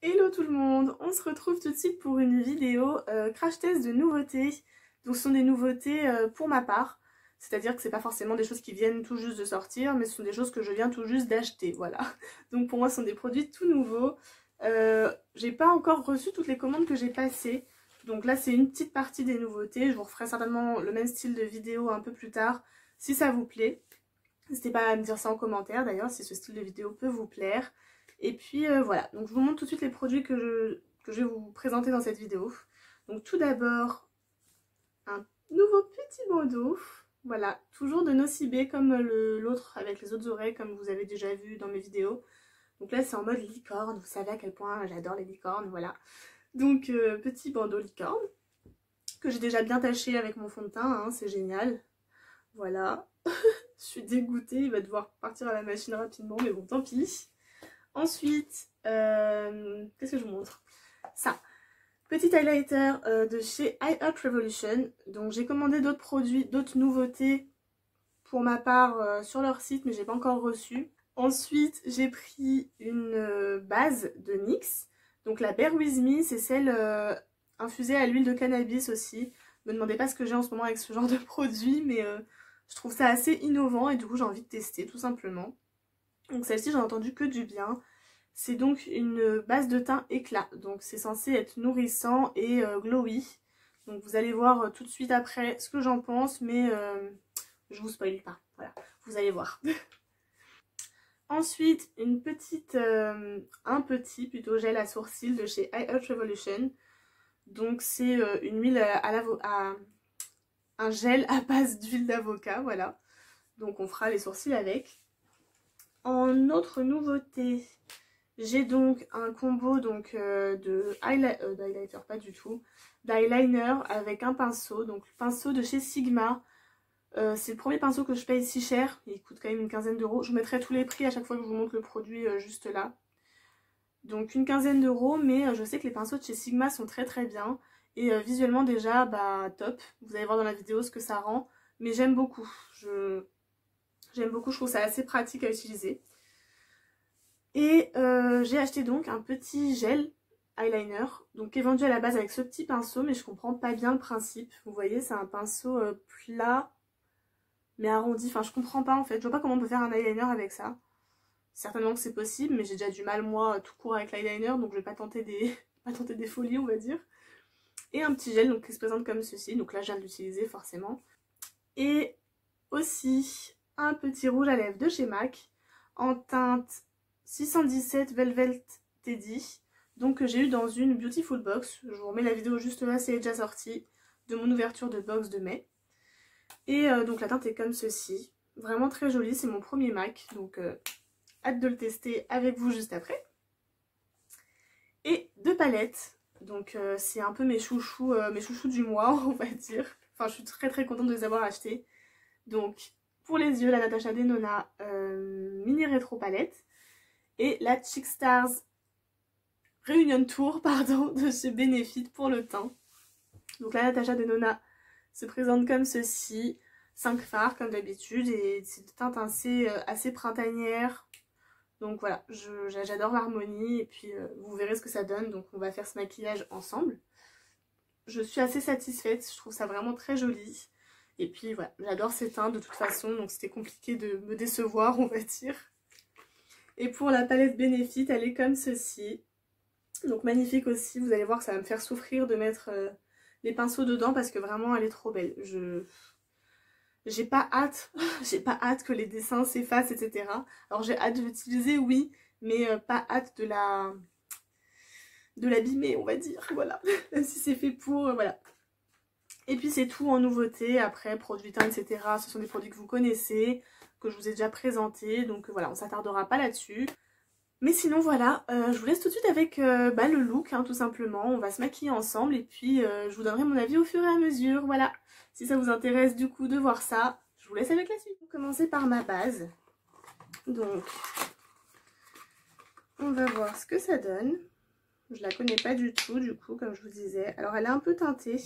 Hello tout le monde, on se retrouve tout de suite pour une vidéo crash test de nouveautés. Donc ce sont des nouveautés pour ma part, c'est-à-dire que c'est pas forcément des choses qui viennent tout juste de sortir, mais ce sont des choses que je viens tout juste d'acheter, voilà. Donc pour moi ce sont des produits tout nouveaux. J'ai pas encore reçu toutes les commandes que j'ai passées, donc là c'est une petite partie des nouveautés. Je vous referai certainement le même style de vidéo un peu plus tard si ça vous plaît. N'hésitez pas à me dire ça en commentaire d'ailleurs si ce style de vidéo peut vous plaire. Et puis voilà, donc je vous montre tout de suite les produits que je vais vous présenter dans cette vidéo. Donc tout d'abord, un nouveau petit bandeau. Voilà, toujours de Nocibé comme l'autre avec les autres oreilles comme vous avez déjà vu dans mes vidéos. Donc là c'est en mode licorne, vous savez à quel point j'adore les licornes, voilà. Donc petit bandeau licorne que j'ai déjà bien taché avec mon fond de teint, hein, c'est génial. Voilà, je suis dégoûtée, il va devoir partir à la machine rapidement, mais bon tant pis. Ensuite, qu'est-ce que je vous montre? Ça, petit highlighter de chez iHeart Revolution. Donc j'ai commandé d'autres produits, d'autres nouveautés pour ma part sur leur site, mais j'ai pas encore reçu. Ensuite, j'ai pris une base de NYX. Donc la Bear With Me, c'est celle infusée à l'huile de cannabis aussi. Me demandez pas ce que j'ai en ce moment avec ce genre de produit, mais je trouve ça assez innovant et du coup j'ai envie de tester tout simplement. Donc celle-ci, j'en ai entendu que du bien. C'est donc une base de teint éclat. Donc c'est censé être nourrissant et glowy. Donc vous allez voir tout de suite après ce que j'en pense, mais je vous spoil pas. Voilà, vous allez voir. Ensuite, un petit plutôt gel à sourcils de chez iHeart Revolution. Donc c'est une huile un gel à base d'huile d'avocat, voilà. Donc on fera les sourcils avec. En autre nouveauté, j'ai donc un combo donc, d'highlighter, pas du tout, d'eyeliner avec un pinceau, donc pinceau de chez Sigma. C'est le premier pinceau que je paye si cher, il coûte quand même une quinzaine d'euros. Je vous mettrai tous les prix à chaque fois que je vous montre le produit juste là. Donc une quinzaine d'euros, mais je sais que les pinceaux de chez Sigma sont très très bien. Et visuellement déjà, bah top. Vous allez voir dans la vidéo ce que ça rend. Mais j'aime beaucoup. J'aime beaucoup, je trouve ça assez pratique à utiliser. Et j'ai acheté donc un petit gel eyeliner, donc qui est vendu à la base avec ce petit pinceau, mais je comprends pas bien le principe. Vous voyez, c'est un pinceau plat, mais arrondi. Enfin, je comprends pas en fait. Je vois pas comment on peut faire un eyeliner avec ça. Certainement que c'est possible, mais j'ai déjà du mal moi tout court avec l'eyeliner, donc je vais pas tenter pas tenter des folies, on va dire. Et un petit gel donc, qui se présente comme ceci, donc là je viens de l'utiliser forcément. Et aussi un petit rouge à lèvres de chez MAC en teinte 617 Velvet Teddy, donc que j'ai eu dans une Beautiful Box. Je vous remets la vidéo juste là, c'est déjà sorti, de mon ouverture de box de mai. Et donc la teinte est comme ceci, vraiment très jolie, c'est mon premier MAC, donc hâte de le tester avec vous juste après. Et deux palettes, donc c'est un peu mes chouchous du mois, on va dire. Enfin, je suis très très contente de les avoir achetés. Donc, pour les yeux, la Natasha Denona Mini Rétro Palette. Et la Chic Stars Reunion Tour, pardon, de chez Benefit pour le teint. Donc la Natasha Denona se présente comme ceci. 5 fards comme d'habitude. Et c'est une teinte assez printanière. Donc voilà, j'adore l'harmonie. Et puis vous verrez ce que ça donne. Donc on va faire ce maquillage ensemble. Je suis assez satisfaite. Je trouve ça vraiment très joli. Et puis voilà, j'adore ces teintes de toute façon, donc c'était compliqué de me décevoir, on va dire. Et pour la palette Benefit, elle est comme ceci. Donc magnifique aussi, vous allez voir que ça va me faire souffrir de mettre les pinceaux dedans parce que vraiment elle est trop belle. J'ai pas hâte, j'ai pas hâte que les dessins s'effacent, etc. Alors j'ai hâte de l'utiliser, oui, mais pas hâte de l'abîmer, on va dire, voilà. Même si c'est fait pour, voilà. Et puis c'est tout en nouveauté, après produits teints, etc. Ce sont des produits que vous connaissez, que je vous ai déjà présentés, donc voilà, on s'attardera pas là-dessus. Mais sinon voilà, je vous laisse tout de suite avec le look, hein, tout simplement. On va se maquiller ensemble et puis je vous donnerai mon avis au fur et à mesure, voilà. Si ça vous intéresse du coup de voir ça, je vous laisse avec la suite. On va commencer par ma base. Donc, on va voir ce que ça donne. Je la connais pas du tout du coup, comme je vous disais. Alors elle est un peu teintée,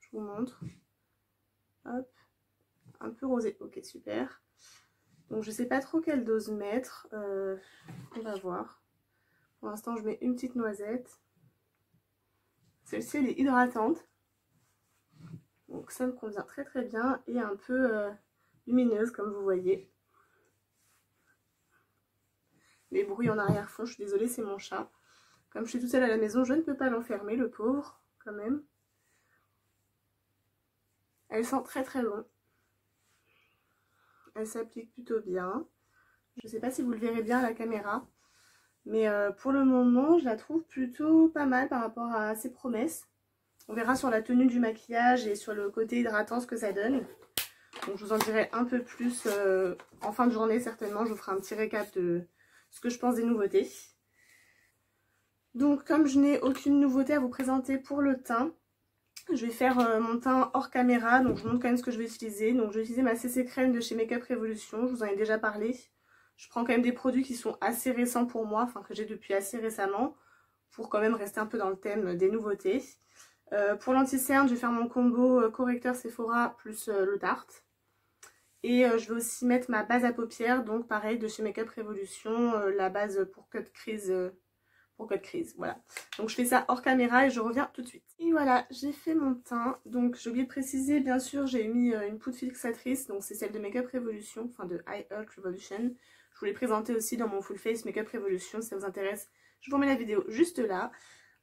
je vous montre. Hop, un peu rosé, ok super. Donc je sais pas trop quelle dose mettre, on va voir. Pour l'instant je mets une petite noisette. Celle-ci elle est hydratante. Donc ça me convient très très bien et un peu lumineuse comme vous voyez. Les bruits en arrière-fond, je suis désolée, c'est mon chat. Comme je suis toute seule à la maison, je ne peux pas l'enfermer, le pauvre, quand même. Elle sent très très bon. Elle s'applique plutôt bien. Je ne sais pas si vous le verrez bien à la caméra. Mais pour le moment, je la trouve plutôt pas mal par rapport à ses promesses. On verra sur la tenue du maquillage et sur le côté hydratant ce que ça donne. Donc je vous en dirai un peu plus en fin de journée certainement. Je vous ferai un petit récap de ce que je pense des nouveautés. Donc comme je n'ai aucune nouveauté à vous présenter pour le teint, je vais faire mon teint hors caméra. Donc je vous montre quand même ce que je vais utiliser. Donc je vais utiliser ma CC Crème de chez Make Up Revolution. Je vous en ai déjà parlé. Je prends quand même des produits qui sont assez récents pour moi, enfin que j'ai depuis assez récemment, pour quand même rester un peu dans le thème des nouveautés. Pour l'anti-cerne, je vais faire mon combo correcteur Sephora plus le Tarte. Et je vais aussi mettre ma base à paupières, donc pareil de chez Make Up Revolution, la base pour cut crease, voilà. Donc je fais ça hors caméra et je reviens tout de suite. Et voilà, j'ai fait mon teint. Donc j'ai oublié de préciser, bien sûr, j'ai mis une poudre fixatrice, donc c'est celle de Make Up Revolution, enfin de High Heart Revolution. Je vous l'ai présenté aussi dans mon Full Face Make Up Revolution, si ça vous intéresse. Je vous remets la vidéo juste là.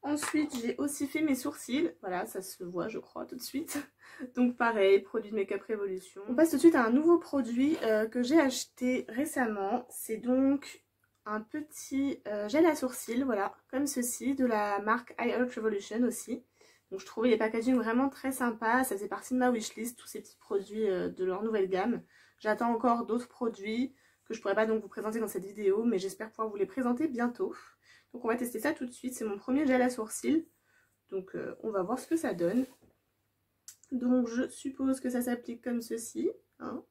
Ensuite, j'ai aussi fait mes sourcils. Voilà, ça se voit, je crois, tout de suite. Donc pareil, produit de Make Up Revolution. On passe tout de suite à un nouveau produit que j'ai acheté récemment. C'est donc un petit gel à sourcils, voilà, comme ceci, de la marque High Heart Revolution aussi. Donc je trouvais les packaging vraiment très sympas. Ça faisait partie de ma wishlist, tous ces petits produits de leur nouvelle gamme. J'attends encore d'autres produits que je pourrais pas donc vous présenter dans cette vidéo, mais j'espère pouvoir vous les présenter bientôt. Donc on va tester ça tout de suite, c'est mon premier gel à sourcils. Donc on va voir ce que ça donne. Donc je suppose que ça s'applique comme ceci. Hein.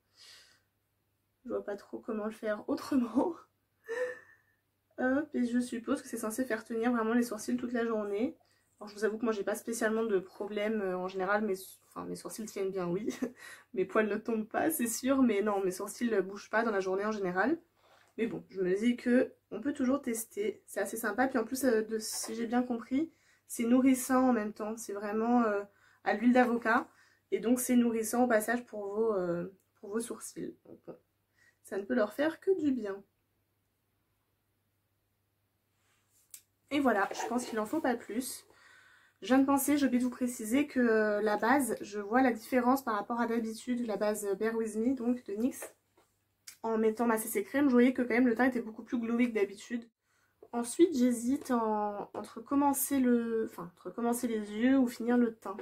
Je vois pas trop comment le faire autrement. Hop, et je suppose que c'est censé faire tenir vraiment les sourcils toute la journée. Alors je vous avoue que moi j'ai pas spécialement de problème en général, mes sourcils tiennent bien, oui. Mes poils ne tombent pas, c'est sûr, mais non, mes sourcils ne bougent pas dans la journée en général. Mais bon, je me dis que on peut toujours tester, c'est assez sympa. Puis en plus, si j'ai bien compris, c'est nourrissant en même temps. C'est vraiment à l'huile d'avocat. Et donc c'est nourrissant au passage pour vos sourcils. Donc, bon, ça ne peut leur faire que du bien. Et voilà, je pense qu'il n'en faut pas plus. Je viens de penser, j'ai oublié de vous préciser que la base, je vois la différence par rapport à d'habitude, la base Bear With Me, donc de NYX. En mettant ma CC Crème, je voyais que quand même le teint était beaucoup plus glowy que d'habitude. Ensuite, j'hésite entre commencer les yeux ou finir le teint.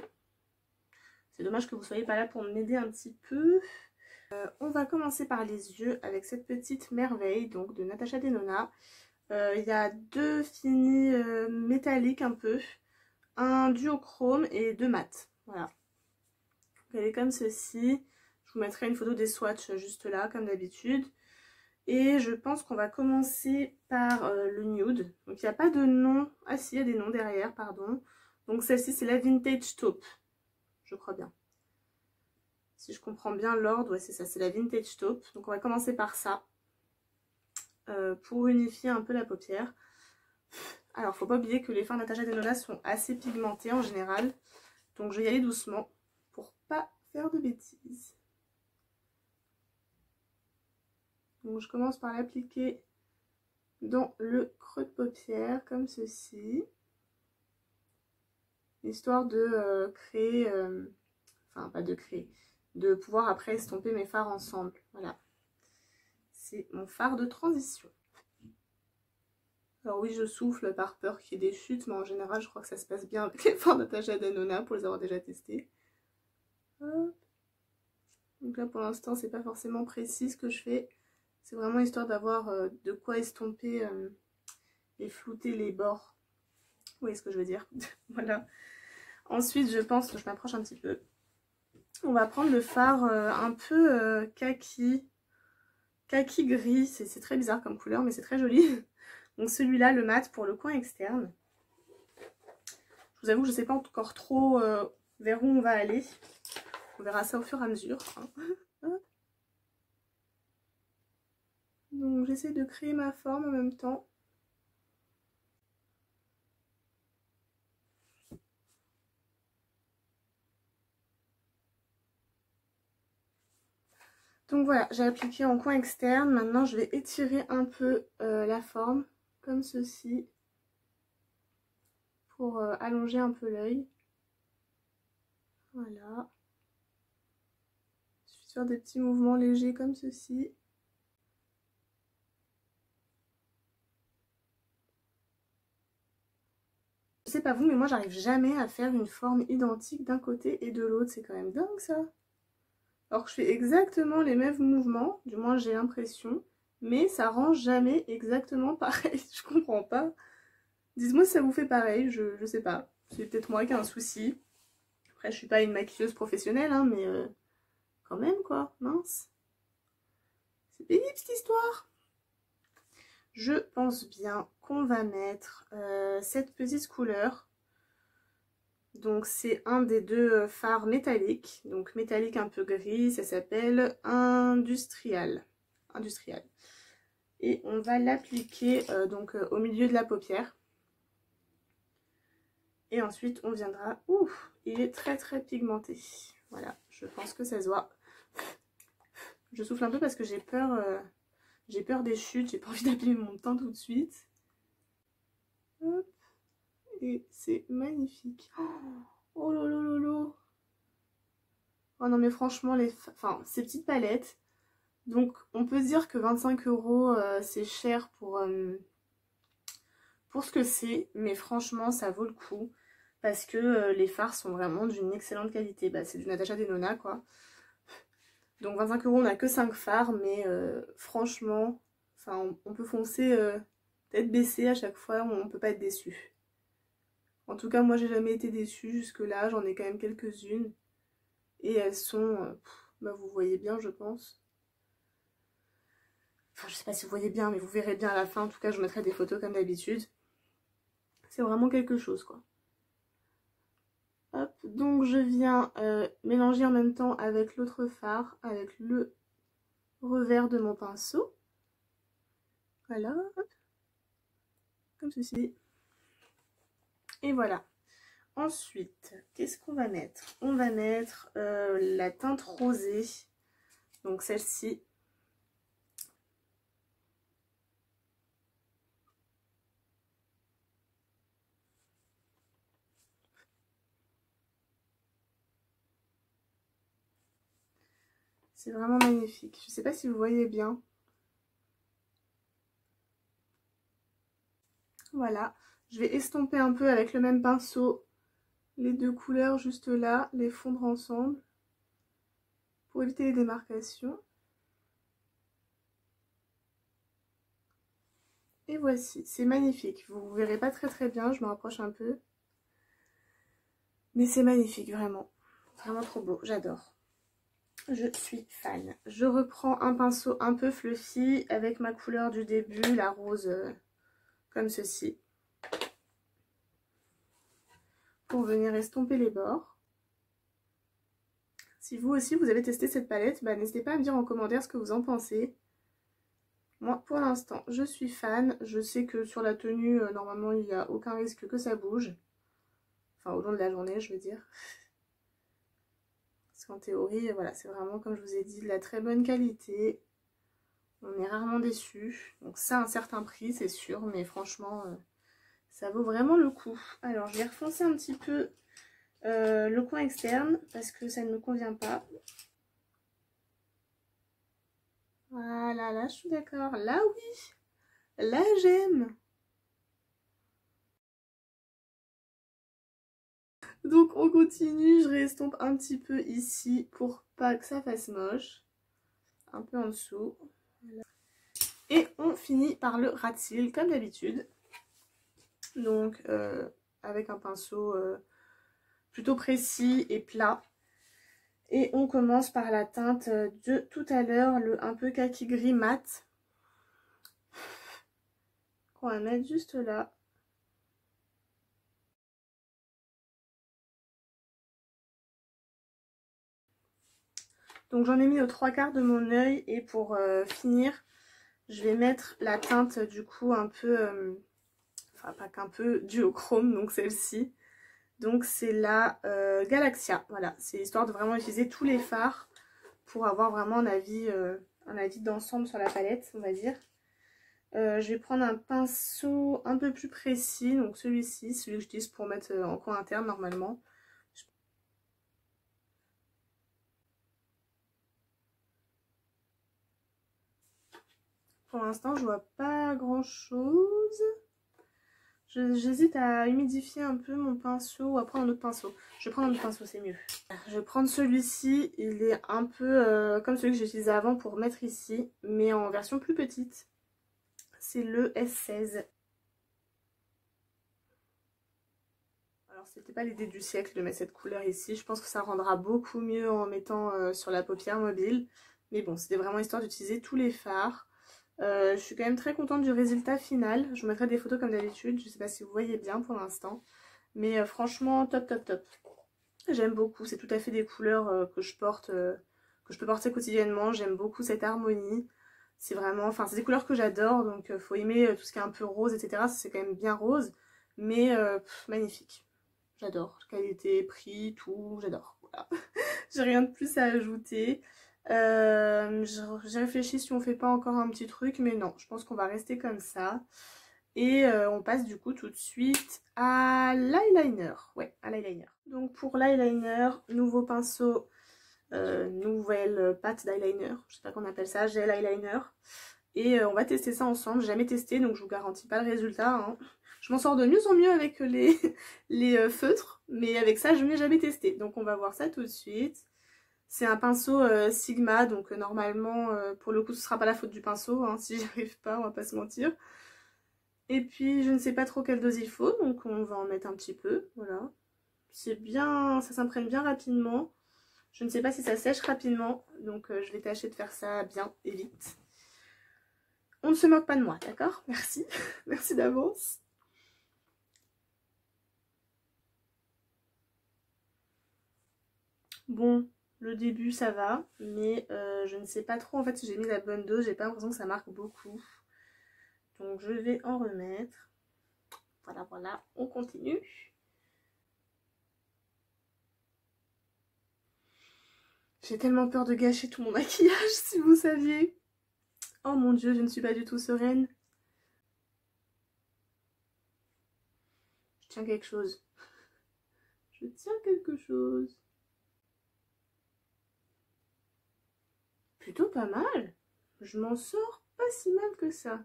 C'est dommage que vous ne soyez pas là pour m'aider un petit peu. On va commencer par les yeux avec cette petite merveille donc de Natasha Denona. Il y a deux finis métalliques un peu, un duochrome et deux mat. Voilà. Elle est comme ceci. Je vous mettrai une photo des swatchs juste là, comme d'habitude. Et je pense qu'on va commencer par le nude. Donc il n'y a pas de nom. Ah si, il y a des noms derrière, pardon. Donc celle-ci, c'est la Vintage Taupe. Je crois bien. Si je comprends bien l'ordre, ouais, c'est ça, c'est la Vintage Taupe. Donc on va commencer par ça. Pour unifier un peu la paupière. Alors, faut pas oublier que les fards Natasha Denona sont assez pigmentés en général. Donc je vais y aller doucement pour pas faire de bêtises. Donc je commence par l'appliquer dans le creux de paupière comme ceci. Histoire de créer, enfin pas de créer, de pouvoir après estomper mes fards ensemble. Voilà. C'est mon fard de transition. Alors oui, je souffle par peur qu'il y ait des chutes, mais en général je crois que ça se passe bien avec les fards Natasha Denona pour les avoir déjà testés. Hop. Donc là pour l'instant c'est pas forcément précis ce que je fais. C'est vraiment histoire d'avoir de quoi estomper et flouter les bords. Vous voyez ce que je veux dire. Voilà. Ensuite, je pense que je m'approche un petit peu. On va prendre le fard un peu kaki gris. C'est très bizarre comme couleur, mais c'est très joli. Donc celui-là, le mat pour le coin externe. Je vous avoue que je ne sais pas encore trop vers où on va aller. On verra ça au fur et à mesure. Hein. Donc j'essaie de créer ma forme en même temps. Donc voilà, j'ai appliqué en coin externe. Maintenant, je vais étirer un peu la forme, comme ceci, pour allonger un peu l'œil. Voilà. Je vais faire des petits mouvements légers comme ceci. Je sais pas vous, mais moi, j'arrive jamais à faire une forme identique d'un côté et de l'autre. C'est quand même dingue, ça. Alors que je fais exactement les mêmes mouvements, du moins j'ai l'impression, mais ça rend jamais exactement pareil. Je comprends pas. Dites-moi si ça vous fait pareil, je sais pas. C'est peut-être moi qui ai un souci. Après, je suis pas une maquilleuse professionnelle, hein, mais quand même, quoi, mince. C'est pénible, cette histoire. Je pense bien qu'on va mettre cette petite couleur. Donc, c'est un des deux fards métalliques. Donc, métallique un peu gris, ça s'appelle Industrial. Industrial. Et on va l'appliquer donc au milieu de la paupière. Et ensuite, on viendra... Ouh, il est très très pigmenté. Voilà, je pense que ça se voit. Je souffle un peu parce que j'ai peur des chutes. J'ai pas envie d'abîmer mon teint tout de suite. Hop. Et c'est magnifique. Oh lolo. Oh non mais franchement, ces petites palettes. Donc on peut se dire que 25 € c'est cher pour ce que c'est. Mais franchement, ça vaut le coup. Parce que les fards sont vraiment d'une excellente qualité. Bah, c'est du Natasha Denona quoi. Donc 25 €, on n'a que 5 fards, mais franchement, on peut foncer tête baissée à chaque fois, on peut pas être déçu. En tout cas, moi j'ai jamais été déçue jusque là, j'en ai quand même quelques-unes. Et elles sont, bah, vous voyez bien je pense. Enfin je sais pas si vous voyez bien, mais vous verrez bien à la fin, en tout cas je vous mettrai des photos comme d'habitude. C'est vraiment quelque chose quoi. Hop, donc je viens mélanger en même temps avec l'autre fard, avec le revers de mon pinceau. Voilà, hop. Comme ceci. Et voilà. Ensuite, qu'est-ce qu'on va mettre? On va mettre la teinte rosée. Donc celle-ci. C'est vraiment magnifique. Je ne sais pas si vous voyez bien. Voilà. Je vais estomper un peu avec le même pinceau les deux couleurs juste là, les fondre ensemble pour éviter les démarcations. Et voici, c'est magnifique. Vous ne verrez pas très bien, je me rapproche un peu. Mais c'est magnifique, vraiment. Vraiment trop beau, j'adore. Je suis fan. Je reprends un pinceau un peu fluffy avec ma couleur du début, la rose comme ceci. Pour venir estomper les bords. Si vous aussi vous avez testé cette palette, bah, n'hésitez pas à me dire en commentaire ce que vous en pensez. Moi pour l'instant je suis fan. Je sais que sur la tenue normalement il n'y a aucun risque que ça bouge. Enfin au long de la journée je veux dire. Parce qu'en théorie voilà, c'est vraiment comme je vous ai dit de la très bonne qualité. On est rarement déçu. Donc ça a un certain prix c'est sûr, mais franchement ça vaut vraiment le coup. Alors je vais refoncer un petit peu le coin externe parce que ça ne me convient pas. Voilà, là je suis d'accord. Là oui, là j'aime. Donc on continue, je réestompe un petit peu ici pour pas que ça fasse moche. Un peu en dessous. Voilà. Et on finit par le rat-cils comme d'habitude. Donc avec un pinceau plutôt précis et plat. Et on commence par la teinte de tout à l'heure, le un peu kaki gris mat. Qu'on va mettre juste là. Donc j'en ai mis aux 3/4 de mon œil et pour finir, je vais mettre la teinte du coup un peu, enfin pas qu'un peu, duochrome, donc celle-ci. Donc c'est la Galaxia, voilà, c'est histoire de vraiment utiliser tous les fards pour avoir vraiment un avis d'ensemble sur la palette, on va dire. Je vais prendre un pinceau un peu plus précis, donc celui-ci, celui que j'utilise pour mettre en coin interne normalement. Pour l'instant, je vois pas grand-chose. J'hésite à humidifier un peu mon pinceau ou à prendre un autre pinceau. Je vais prendre un autre pinceau, c'est mieux. Je vais prendre celui-ci, il est un peu comme celui que j'utilisais avant pour mettre ici, mais en version plus petite. C'est le S16. Alors c'était pas l'idée du siècle de mettre cette couleur ici, je pense que ça rendra beaucoup mieux en mettant sur la paupière mobile. Mais bon, c'était vraiment histoire d'utiliser tous les fards. Je suis quand même très contente du résultat final. Je vous mettrai des photos comme d'habitude, je sais pas si vous voyez bien pour l'instant. Mais franchement, top top top. J'aime beaucoup, c'est tout à fait des couleurs que je peux porter quotidiennement. J'aime beaucoup cette harmonie. C'est vraiment, enfin c'est des couleurs que j'adore, donc faut aimer tout ce qui est un peu rose, etc. C'est quand même bien rose, mais magnifique. J'adore, qualité, prix, tout, j'adore. Voilà. J'ai rien de plus à ajouter. J'ai réfléchi si on fait pas encore un petit truc, mais non, je pense qu'on va rester comme ça. Et on passe du coup tout de suite à l'eyeliner. Ouais, à l'eyeliner. Donc pour l'eyeliner, nouveau pinceau, nouvelle pâte d'eyeliner. Je sais pas qu'on appelle ça, gel eyeliner. Et on va tester ça ensemble. J'ai jamais testé, donc je vous garantis pas le résultat. Hein. Je m'en sors de mieux en mieux avec les feutres, mais avec ça, je n'ai jamais testé. Donc on va voir ça tout de suite. C'est un pinceau Sigma, donc normalement, pour le coup, ce sera pas la faute du pinceau, hein, si j'y arrive pas, on va pas se mentir. Et puis, je ne sais pas trop quelle dose il faut, donc on va en mettre un petit peu, voilà. C'est bien, ça s'imprègne bien rapidement. Je ne sais pas si ça sèche rapidement, donc je vais tâcher de faire ça bien et vite. On ne se moque pas de moi, d'accord? Merci, merci d'avance. Bon, le début ça va, mais je ne sais pas trop en fait si j'ai mis la bonne dose, j'ai pas l'impression que ça marque beaucoup. Donc je vais en remettre. Voilà, voilà, on continue. J'ai tellement peur de gâcher tout mon maquillage, si vous saviez. Oh mon dieu, je ne suis pas du tout sereine. Je tiens quelque chose. Je tiens quelque chose. Plutôt pas mal. Je m'en sors pas si mal que ça.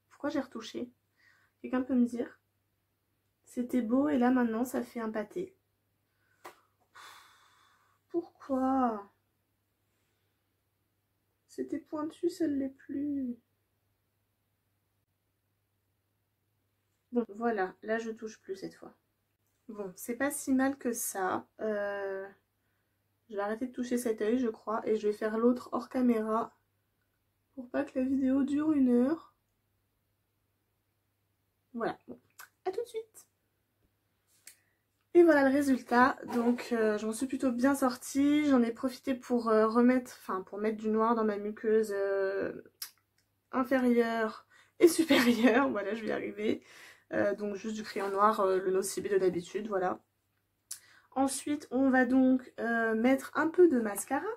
Pourquoi j'ai retouché? Quelqu'un peut me dire? C'était beau et là maintenant ça fait un pâté. Pourquoi? C'était pointu, ça ne l'est plus. Bon, voilà, là je touche plus cette fois. Bon, c'est pas si mal que ça. Je vais arrêter de toucher cet œil, je crois, et je vais faire l'autre hors caméra pour pas que la vidéo dure 1 heure. Voilà, bon, à tout de suite. Et voilà le résultat, donc j'en suis plutôt bien sortie. J'en ai profité pour pour mettre du noir dans ma muqueuse inférieure et supérieure. Voilà, je vais y arriver. Donc juste du crayon noir, le Nocibé de d'habitude, voilà. Ensuite, on va donc mettre un peu de mascara.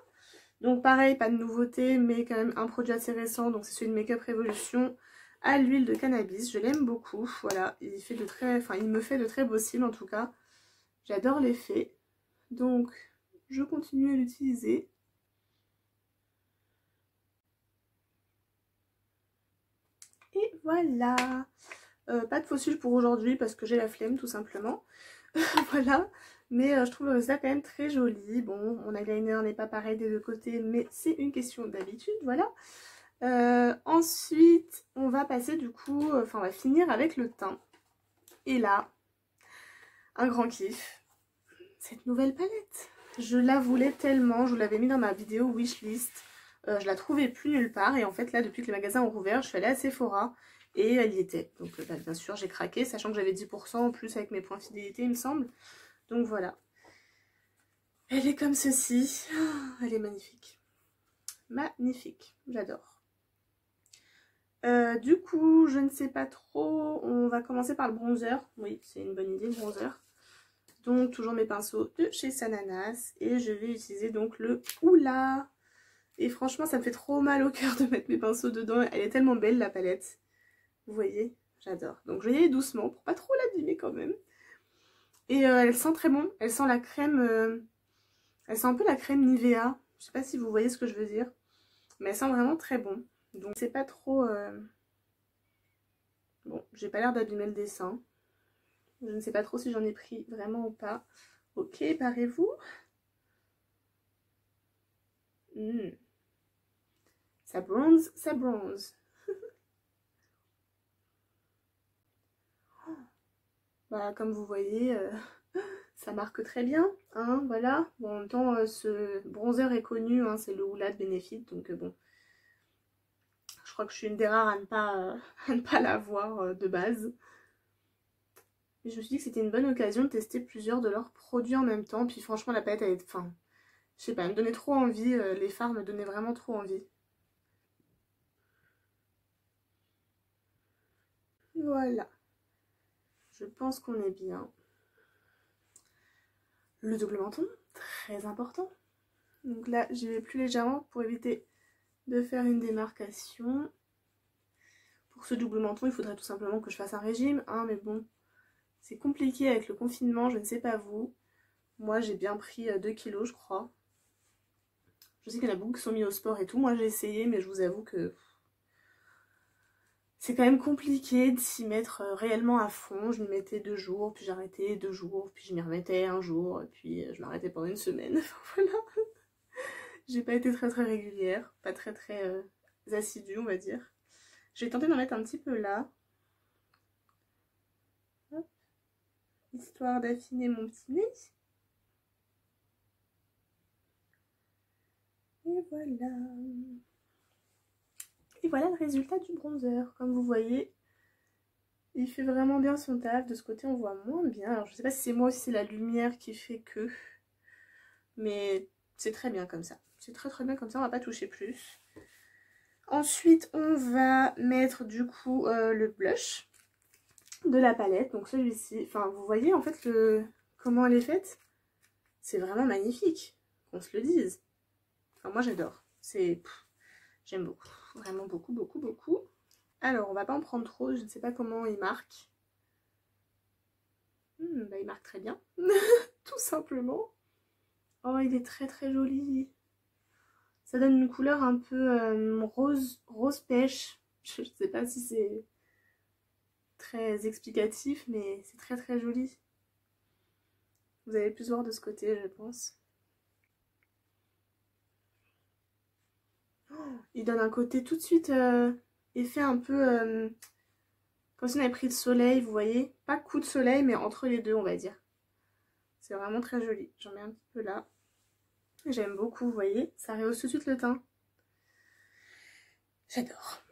Donc pareil, pas de nouveauté, mais quand même un produit assez récent. Donc c'est celui de Make Up Revolution à l'huile de cannabis. Je l'aime beaucoup, voilà. Il me fait de très beaux cils en tout cas. J'adore l'effet. Donc je continue à l'utiliser. Et voilà. Pas de faux cils pour aujourd'hui parce que j'ai la flemme tout simplement. Voilà. Mais je trouve le résultat quand même très joli. Bon, mon eyeliner n'est pas pareil des deux côtés, mais c'est une question d'habitude, voilà. Ensuite, on va passer du coup, on va finir avec le teint. Et là, un grand kiff. Cette nouvelle palette. Je la voulais tellement, je vous l'avais mis dans ma vidéo wishlist. Je la trouvais plus nulle part et en fait là, depuis que les magasins ont rouvert, je suis allée à Sephora. Et elle y était. Donc bien sûr, j'ai craqué, sachant que j'avais 10% en plus avec mes points fidélité, il me semble. Donc voilà. Elle est comme ceci. Oh, elle est magnifique. Magnifique. J'adore. Du coup, je ne sais pas trop. On va commencer par le bronzer. Oui, c'est une bonne idée, le bronzer. Donc, toujours mes pinceaux de chez Sananas. Et je vais utiliser donc le Oula. Et franchement, ça me fait trop mal au cœur de mettre mes pinceaux dedans. Elle est tellement belle, la palette. Vous voyez, j'adore. Donc, je vais y aller doucement pour pas trop l'abîmer quand même. Et elle sent très bon. Elle sent la crème... elle sent un peu la crème Nivea. Je sais pas si vous voyez ce que je veux dire. Mais elle sent vraiment très bon. Donc, c'est pas trop... Bon, j'ai pas l'air d'abîmer le dessin. Je ne sais pas trop si j'en ai pris vraiment ou pas. Ok, parez-vous. Ça bronze, ça bronze. Voilà, comme vous voyez, ça marque très bien. Hein, voilà. Bon, en même temps, ce bronzer est connu, hein, c'est le Hoola de Benefit. Donc bon, je crois que je suis une des rares à ne pas l'avoir de base. Et je me suis dit que c'était une bonne occasion de tester plusieurs de leurs produits en même temps. Puis franchement, la palette, elle est... Enfin, je sais pas, elle me donnait trop envie. Les fards me donnaient vraiment trop envie. Voilà. Je pense qu'on est bien. Le double menton, très important. Donc là, j'y vais plus légèrement pour éviter de faire une démarcation. Pour ce double menton, il faudrait tout simplement que je fasse un régime, hein, mais bon, c'est compliqué avec le confinement, je ne sais pas vous. Moi, j'ai bien pris 2 kilos, je crois. Je sais qu'il y en a beaucoup qui sont mis au sport et tout. Moi, j'ai essayé, mais je vous avoue que c'est quand même compliqué de s'y mettre réellement à fond. Je m'y mettais 2 jours, puis j'arrêtais 2 jours, puis je m'y remettais un jour, et puis je m'arrêtais pendant une semaine. Voilà. J'ai pas été très régulière, pas très assidue, on va dire. Je vais tenter d'en mettre un petit peu là. Hop. Histoire d'affiner mon petit nez. Et voilà. Et voilà le résultat du bronzer. Comme vous voyez, il fait vraiment bien son taf. De ce côté, on voit moins bien. Alors, je sais pas si c'est moi ou si c'est la lumière qui fait que... Mais c'est très bien comme ça. C'est très bien comme ça, on va pas toucher plus. Ensuite, on va mettre du coup le blush de la palette. Donc celui-ci, enfin vous voyez en fait comment elle est faite. C'est vraiment magnifique, qu'on se le dise. Enfin moi j'adore. J'aime beaucoup, vraiment beaucoup. Alors on va pas en prendre trop, je ne sais pas comment il marque. Bah, il marque très bien, tout simplement. Oh il est très joli. Ça donne une couleur un peu rose pêche. Je ne sais pas si c'est très explicatif, mais c'est très joli. Vous allez plus voir de ce côté, je pense. Oh, il donne un côté tout de suite effet un peu comme si on avait pris le soleil, vous voyez. Pas coup de soleil, mais entre les deux, on va dire. C'est vraiment très joli. J'en mets un petit peu là. J'aime beaucoup, vous voyez. Ça rehausse tout de suite le teint. J'adore.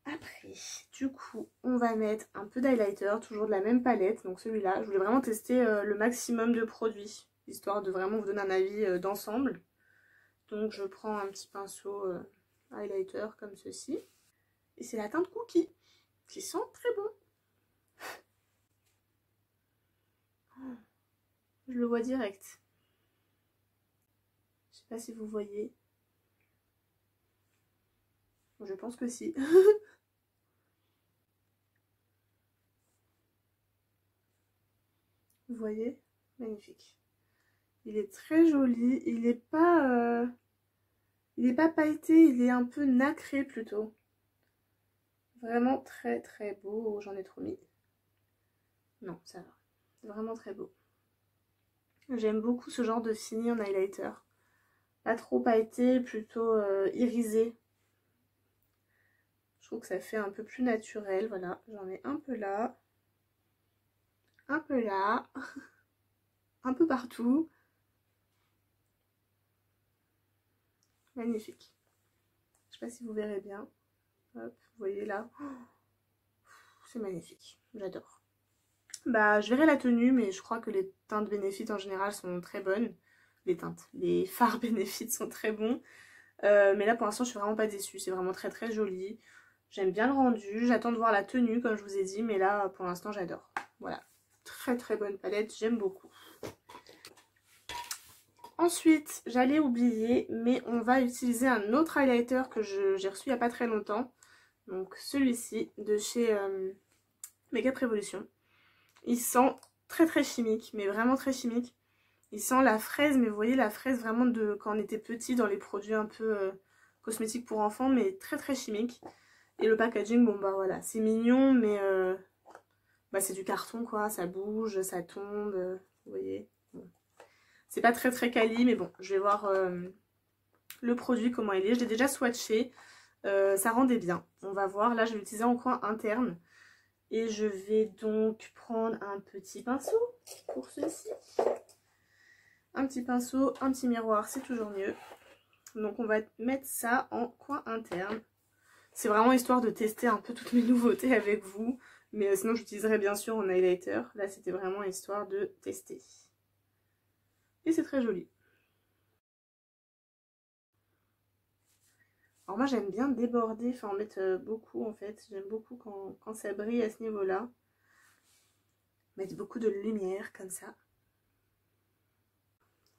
Après, du coup, on va mettre un peu d'highlighter, toujours de la même palette. Donc celui-là, je voulais vraiment tester le maximum de produits, histoire de vraiment vous donner un avis d'ensemble. Donc je prends un petit pinceau highlighter comme ceci. Et c'est la teinte Cookie, qui sent très bon. Je le vois direct. Je sais pas si vous voyez. Je pense que si. Vous voyez? Magnifique. Il est très joli. Il n'est pas pailleté, il est un peu nacré plutôt. Vraiment très beau. J'en ai trop mis. Non, ça va. C'est vraiment très beau. J'aime beaucoup ce genre de fini en highlighter. Pas trop pailleté, plutôt irisé. Je trouve que ça fait un peu plus naturel. Voilà, j'en mets un peu là. Un peu là. Un peu partout. Magnifique. Je sais pas si vous verrez bien. Hop, vous voyez là. C'est magnifique. J'adore. Bah, je verrai la tenue, mais je crois que les teintes Benefit en général sont très bonnes. Les fards Benefit sont très bons. Mais là, pour l'instant, je suis vraiment pas déçue. C'est vraiment très joli. J'aime bien le rendu, j'attends de voir la tenue comme je vous ai dit, mais là pour l'instant j'adore. Voilà, très très bonne palette, j'aime beaucoup. Ensuite, j'allais oublier, mais on va utiliser un autre highlighter que j'ai reçu il n'y a pas très longtemps. Donc celui-ci de chez Makeup Revolution. Il sent très très chimique, mais vraiment très chimique. Il sent la fraise, mais vous voyez la fraise vraiment de quand on était petit dans les produits un peu cosmétiques pour enfants, mais très très chimique. Et le packaging, bon bah voilà, c'est mignon, mais bah, c'est du carton quoi, ça bouge, ça tombe, vous voyez. Bon. C'est pas très très quali, mais bon, je vais voir le produit, comment il est. Je l'ai déjà swatché, ça rendait bien. On va voir, là je vais l'utiliser en coin interne. Et je vais donc prendre un petit pinceau pour ceci. Un petit pinceau, un petit miroir, c'est toujours mieux. Donc on va mettre ça en coin interne. C'est vraiment histoire de tester un peu toutes mes nouveautés avec vous. Mais sinon j'utiliserai bien sûr en highlighter. Là c'était vraiment histoire de tester. Et c'est très joli. Alors moi j'aime bien déborder, enfin en mettre beaucoup en fait. J'aime beaucoup quand ça brille à ce niveau-là. Mettre beaucoup de lumière comme ça.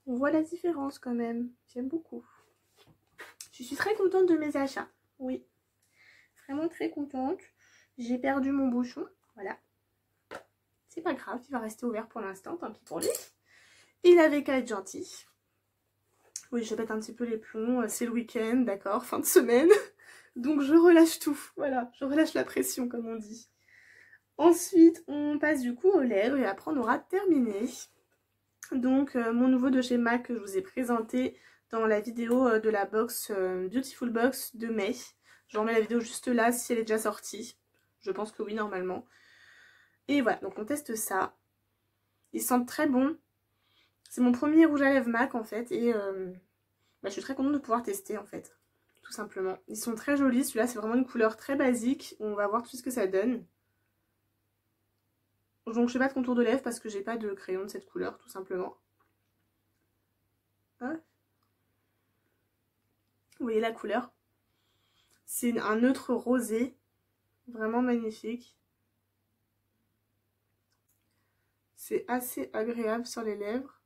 On voit la différence quand même. J'aime beaucoup. Je suis très contente de mes achats. Oui. Vraiment très contente. J'ai perdu mon bouchon. Voilà. C'est pas grave, il va rester ouvert pour l'instant. Tant pis pour lui. Il avait qu'à être gentil. Oui, je pète un petit peu les plombs. C'est le week-end, d'accord, fin de semaine. Donc je relâche tout. Voilà, je relâche la pression comme on dit. Ensuite, on passe du coup aux lèvres et après on aura terminé. Donc mon nouveau de chez MAC que je vous ai présenté dans la vidéo de la box Beautiful Box de mai. Je remets la vidéo juste là si elle est déjà sortie. Je pense que oui normalement. Et voilà, donc on teste ça. Ils sentent très bon. C'est mon premier rouge à lèvres MAC en fait. Et je suis très contente de pouvoir tester en fait. Tout simplement. Ils sont très jolis. Celui-là c'est vraiment une couleur très basique. On va voir tout ce que ça donne. Donc je fais pas de contour de lèvres parce que j'ai pas de crayon de cette couleur tout simplement. Hop. Vous voyez la couleur? C'est un neutre rosé. Vraiment magnifique. C'est assez agréable sur les lèvres.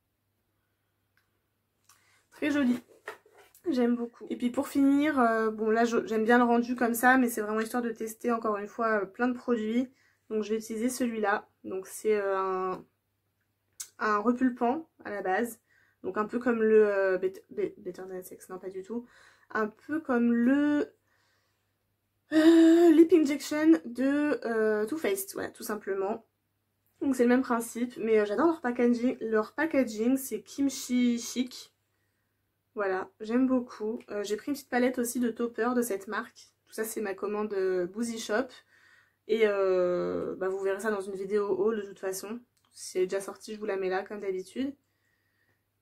Très joli. J'aime beaucoup. Et puis pour finir, bon là j'aime bien le rendu comme ça, mais c'est vraiment histoire de tester encore une fois plein de produits. Donc je vais utiliser celui-là. Donc c'est un repulpant à la base. Donc un peu comme le Better Than Sex, non pas du tout. Un peu comme le Lip Injection de Too Faced, voilà, tout simplement. Donc c'est le même principe, mais j'adore leur packaging. Leur packaging, c'est kimchi chic. Voilà, j'aime beaucoup. J'ai pris une petite palette aussi de topper de cette marque. Tout ça, c'est ma commande Boozy Shop. Et vous verrez ça dans une vidéo haul de toute façon. Si elle est déjà sortie, je vous la mets là, comme d'habitude.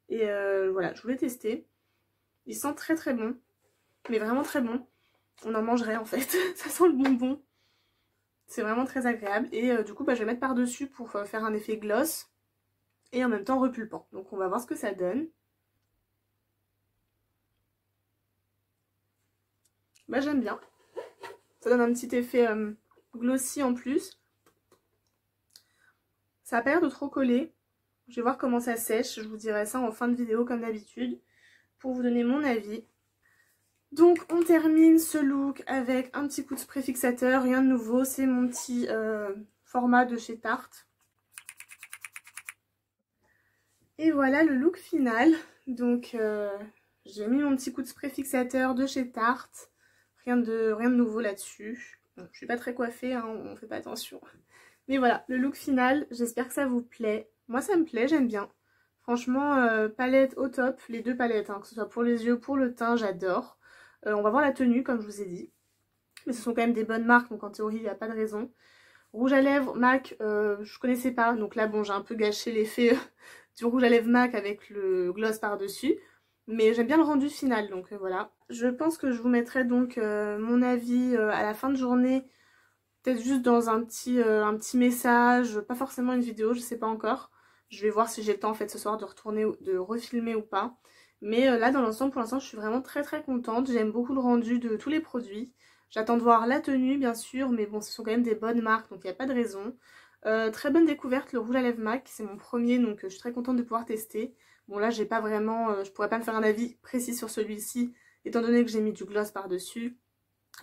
Et voilà, je voulais tester. Il sent très très bon. Mais vraiment très bon. On en mangerait en fait. Ça sent le bonbon. C'est vraiment très agréable. Et du coup, je vais mettre par-dessus pour faire un effet gloss. Et en même temps repulpant. Donc on va voir ce que ça donne. J'aime bien. Ça donne un petit effet glossy en plus. Ça a pas l'air de trop coller. Je vais voir comment ça sèche. Je vous dirai ça en fin de vidéo comme d'habitude. Pour vous donner mon avis. Donc on termine ce look avec un petit coup de spray fixateur. Rien de nouveau. C'est mon petit format de chez Tarte. Et voilà le look final. Donc j'ai mis mon petit coup de spray fixateur de chez Tarte. Rien de nouveau là-dessus. Bon, je suis pas très coiffée, hein, on fait pas attention. Mais voilà, le look final, j'espère que ça vous plaît. Moi ça me plaît, j'aime bien. Franchement, palette au top, les deux palettes, hein, que ce soit pour les yeux, pour le teint, j'adore. On va voir la tenue, comme je vous ai dit. Mais ce sont quand même des bonnes marques, donc en théorie, il n'y a pas de raison. Rouge à lèvres, MAC, je connaissais pas. Donc là, bon, j'ai un peu gâché l'effet du rouge à lèvres MAC avec le gloss par-dessus. Mais j'aime bien le rendu final, donc voilà. Je pense que je vous mettrai donc mon avis à la fin de journée. Peut-être juste dans un petit message, pas forcément une vidéo, je sais pas encore. Je vais voir si j'ai le temps en fait ce soir de retourner, de refilmer ou pas. Mais là dans l'ensemble pour l'instant je suis vraiment très très contente. J'aime beaucoup le rendu de tous les produits. J'attends de voir la tenue bien sûr, mais bon ce sont quand même des bonnes marques donc il n'y a pas de raison. Très bonne découverte, le rouge à lèvres MAC, c'est mon premier donc je suis très contente de pouvoir tester. Bon là j'ai pas vraiment, je pourrais pas me faire un avis précis sur celui-ci étant donné que j'ai mis du gloss par dessus.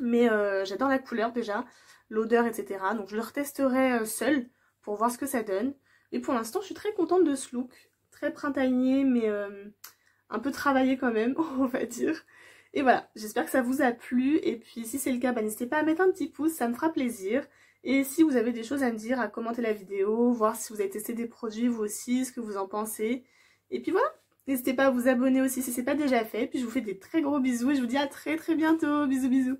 Mais j'adore la couleur déjà, l'odeur etc. Donc je le retesterai seule pour voir ce que ça donne. Et pour l'instant je suis très contente de ce look, très printanier mais un peu travaillé quand même on va dire. Et voilà, j'espère que ça vous a plu et puis si c'est le cas, bah, n'hésitez pas à mettre un petit pouce, ça me fera plaisir. Et si vous avez des choses à me dire, à commenter la vidéo, voir si vous avez testé des produits vous aussi, ce que vous en pensez. Et puis voilà, n'hésitez pas à vous abonner aussi si c'est pas déjà fait. Puis je vous fais des très gros bisous et je vous dis à très bientôt, bisous bisous.